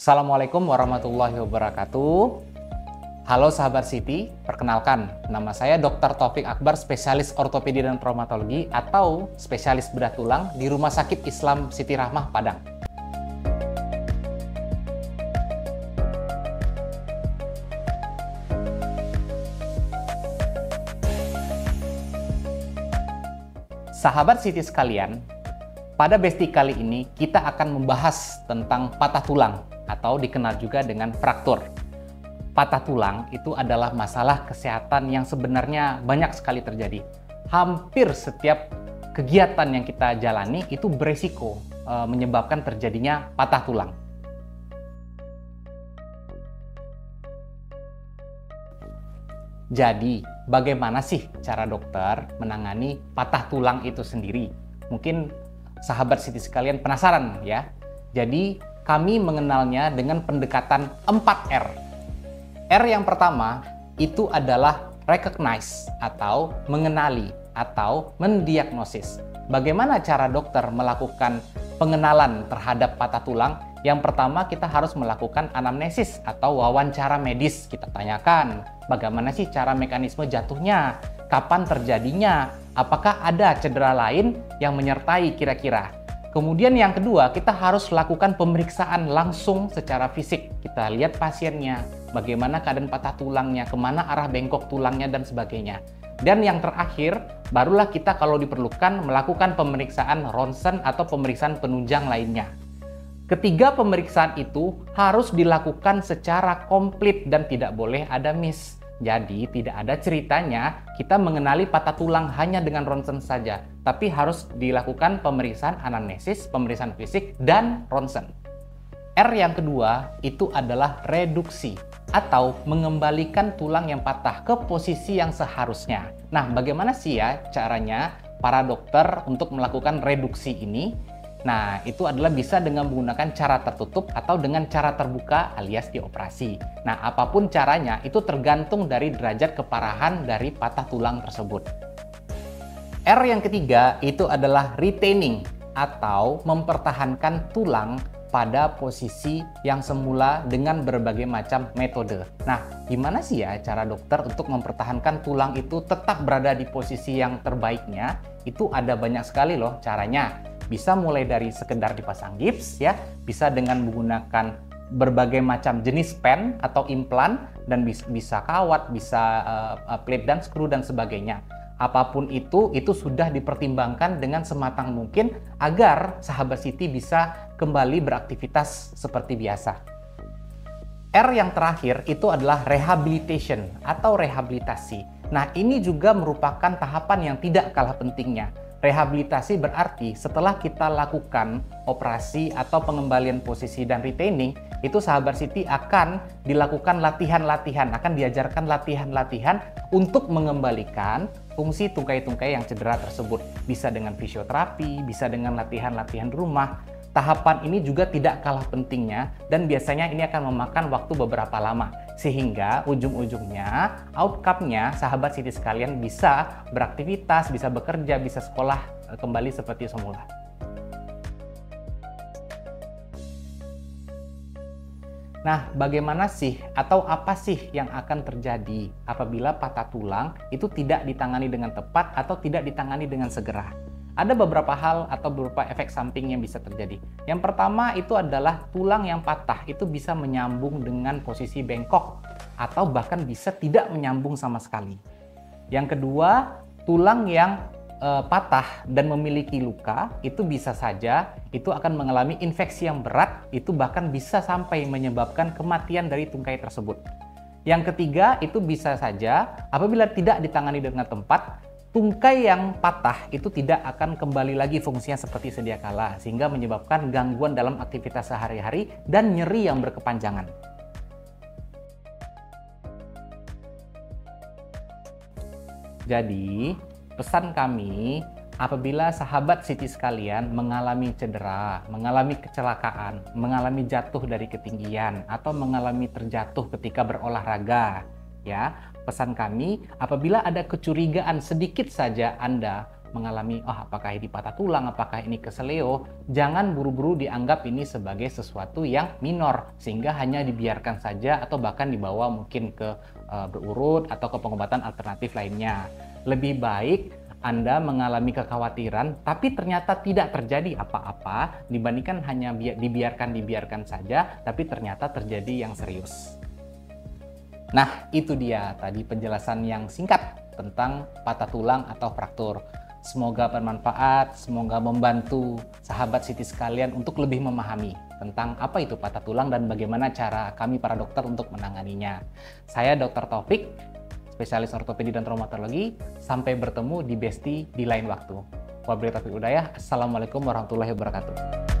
Assalamualaikum warahmatullahi wabarakatuh. Halo sahabat Siti, perkenalkan nama saya Dr. Taufik Akbar, spesialis ortopedi dan traumatologi atau spesialis bedah tulang di Rumah Sakit Islam Siti Rahmah, Padang. Sahabat Siti sekalian, pada Besti kali ini kita akan membahas tentang patah tulang atau dikenal juga dengan fraktur. Patah tulang itu adalah masalah kesehatan yang sebenarnya banyak sekali terjadi. Hampir setiap kegiatan yang kita jalani itu beresiko menyebabkan terjadinya patah tulang. Jadi, bagaimana sih cara dokter menangani patah tulang itu sendiri? Mungkin sahabat Siti sekalian penasaran ya. Jadi, kami mengenalnya dengan pendekatan 4R. R yang pertama itu adalah recognize atau mengenali atau mendiagnosis. Bagaimana cara dokter melakukan pengenalan terhadap patah tulang? Yang pertama kita harus melakukan anamnesis atau wawancara medis. Kita tanyakan bagaimana sih cara mekanisme jatuhnya, kapan terjadinya, apakah ada cedera lain yang menyertai kira-kira. Kemudian yang kedua, kita harus lakukan pemeriksaan langsung secara fisik. Kita lihat pasiennya, bagaimana keadaan patah tulangnya, kemana arah bengkok tulangnya, dan sebagainya. Dan yang terakhir, barulah kita kalau diperlukan melakukan pemeriksaan ronsen atau pemeriksaan penunjang lainnya. Ketiga pemeriksaan itu harus dilakukan secara komplit dan tidak boleh ada miss. Jadi tidak ada ceritanya kita mengenali patah tulang hanya dengan ronsen saja, tapi harus dilakukan pemeriksaan anamnesis, pemeriksaan fisik, dan ronsen. R yang kedua itu adalah reduksi atau mengembalikan tulang yang patah ke posisi yang seharusnya. Nah, bagaimana sih ya caranya para dokter untuk melakukan reduksi ini? Nah, itu adalah bisa dengan menggunakan cara tertutup atau dengan cara terbuka alias dioperasi. Nah, apapun caranya itu tergantung dari derajat keparahan dari patah tulang tersebut. R yang ketiga itu adalah retaining atau mempertahankan tulang pada posisi yang semula dengan berbagai macam metode. Nah, gimana sih ya cara dokter untuk mempertahankan tulang itu tetap berada di posisi yang terbaiknya? Itu ada banyak sekali loh caranya. Bisa mulai dari sekedar dipasang gips ya, bisa dengan menggunakan berbagai macam jenis pen atau implan, dan bisa kawat, bisa plate dan skru dan sebagainya. Apapun itu sudah dipertimbangkan dengan sematang mungkin agar sahabat Siti bisa kembali beraktivitas seperti biasa. R yang terakhir itu adalah rehabilitation atau rehabilitasi. Nah, ini juga merupakan tahapan yang tidak kalah pentingnya. Rehabilitasi berarti setelah kita lakukan operasi atau pengembalian posisi dan retaining, itu sahabat Siti akan dilakukan latihan-latihan, akan diajarkan latihan-latihan untuk mengembalikan fungsi tungkai-tungkai yang cedera tersebut. Bisa dengan fisioterapi, bisa dengan latihan-latihan di rumah. Tahapan ini juga tidak kalah pentingnya dan biasanya ini akan memakan waktu beberapa lama. Sehingga ujung-ujungnya, outcome-nya sahabat Siti sekalian bisa beraktivitas, bisa bekerja, bisa sekolah kembali seperti semula. Nah, bagaimana sih atau apa sih yang akan terjadi apabila patah tulang itu tidak ditangani dengan tepat atau tidak ditangani dengan segera? Ada beberapa hal atau beberapa efek samping yang bisa terjadi. Yang pertama itu adalah tulang yang patah itu bisa menyambung dengan posisi bengkok atau bahkan bisa tidak menyambung sama sekali. Yang kedua, tulang yang patah dan memiliki luka itu bisa saja itu akan mengalami infeksi yang berat, itu bahkan bisa sampai menyebabkan kematian dari tungkai tersebut. Yang ketiga, itu bisa saja apabila tidak ditangani dengan tepat, tungkai yang patah itu tidak akan kembali lagi fungsinya seperti sedia kala, sehingga menyebabkan gangguan dalam aktivitas sehari-hari dan nyeri yang berkepanjangan. Jadi, pesan kami, apabila sahabat Siti sekalian mengalami cedera, mengalami kecelakaan, mengalami jatuh dari ketinggian, atau mengalami terjatuh ketika berolahraga, ya, pesan kami, apabila ada kecurigaan sedikit saja Anda mengalami, apakah ini patah tulang, apakah ini keseleo, jangan buru-buru dianggap ini sebagai sesuatu yang minor, sehingga hanya dibiarkan saja atau bahkan dibawa mungkin ke berurut atau ke pengobatan alternatif lainnya. Lebih baik Anda mengalami kekhawatiran, tapi ternyata tidak terjadi apa-apa, dibandingkan hanya dibiarkan saja, tapi ternyata terjadi yang serius. Nah, itu dia tadi penjelasan yang singkat tentang patah tulang atau fraktur. Semoga bermanfaat, semoga membantu sahabat Siti sekalian untuk lebih memahami tentang apa itu patah tulang dan bagaimana cara kami para dokter untuk menanganinya. Saya Dr. Taufik, spesialis ortopedi dan traumatologi. Sampai bertemu di Besti di lain waktu. Wabillahi taufiq hidayah. Assalamualaikum warahmatullahi wabarakatuh.